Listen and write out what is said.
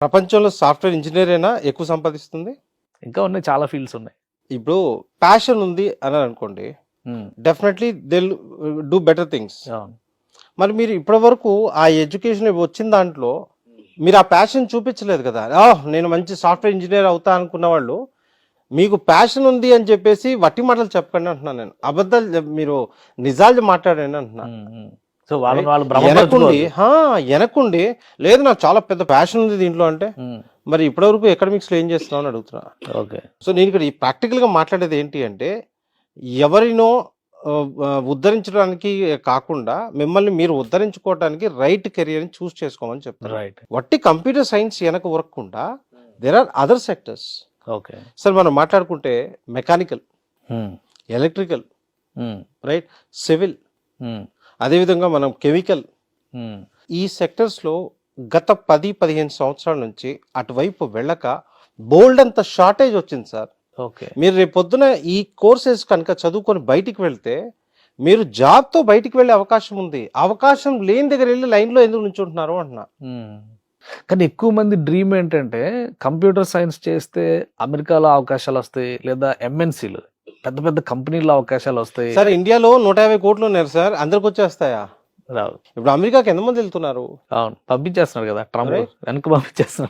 ప్రపంచంలో సాఫ్ట్వేర్ ఇంజనీరేనా ఎక్కువ సంపాదిస్తుంది? ఇంకా ఉన్నాయి, చాలా ఫీల్డ్స్ ఉన్నాయి. ఇప్పుడు ప్యాషన్ ఉంది అని అనుకోండి, definitely they do better things. అవును. మరి మీరు ఇప్పటి వరకు ఆ ఎడ్యుకేషన్ వచ్చిన దాంట్లో మీరు ఆ ప్యాషన్ చూపించలేదు కదా. నేను మంచి సాఫ్ట్వేర్ ఇంజనీర్ అవుతా అనుకున్న వాళ్ళు, మీకు ప్యాషన్ ఉంది అని చెప్పేసి వట్టి మాటలు చెప్పకండి అంటున్నాను నేను. అబద్ధాలు మీరు నిజాలు మాట్లాడండి అంటున్నా. సో వాళ్ళని వాళ్ళు వెనకుండి లేదు నాకు చాలా పెద్ద ప్యాషన్ ఉంది దీంట్లో అంటే, మరి ఇప్పటివరకు ఎకడమిక్స్ లో ఏం చేస్తున్నావు అని అడుగుతున్నా. ఓకే. సో నేను ఇక్కడ ఈ ప్రాక్టికల్ గా మాట్లాడేది ఏంటి అంటే, ఎవరినో ఉద్ధరించడానికి కాకుండా మిమ్మల్ని మీరు ఉద్ధరించుకోవడానికి రైట్ కెరియర్ ని చూస్ చేసుకోమని చెప్తారు. రైట్. వట్టి కంప్యూటర్ సైన్స్ వెనక ఉరకకుండా there are other sectors. Okay sir మనం మాట్లాడుకుంటే మెకానికల్, ఎలక్ట్రికల్, రైట్, సివిల్, అదేవిధంగా మనం కెమికల్, ఈ సెక్టర్స్ లో గత 10-15 సంవత్సరాల నుంచి అటువైపు వెళ్ళక బోల్డ్ అంత షార్టేజ్ వచ్చింది సార్. ఓకే. మీరు రేపు పొద్దున ఈ కోర్సెస్ కనుక చదువుకొని బయటికి వెళ్తే మీరు జాబ్ తో బయటికి వెళ్ళే అవకాశం ఉంది. అవకాశం లేని దగ్గర వెళ్ళి లైన్ లో ఎందుకు నుంచుంటున్నారు అంటున్నా. కానీ ఎక్కువ మంది డ్రీమ్ ఏంటంటే కంప్యూటర్ సైన్స్ చేస్తే అమెరికాలో అవకాశాలు వస్తాయి, లేదా ఎంఎన్సీలు పెద్ద పెద్ద కంపెనీల్లో అవకాశాలు వస్తాయి. సార్ ఇండియాలో 150 కోట్లు ఉన్నారు సార్, అందరికి వచ్చేస్తాయా? రావు. ఇప్పుడు అమెరికాకి ఎంతమంది వెళ్తున్నారు? అవును, పంపించేస్తున్నారు కదా ట్రంప్, వెనక్కి పంపించేస్తున్నారు.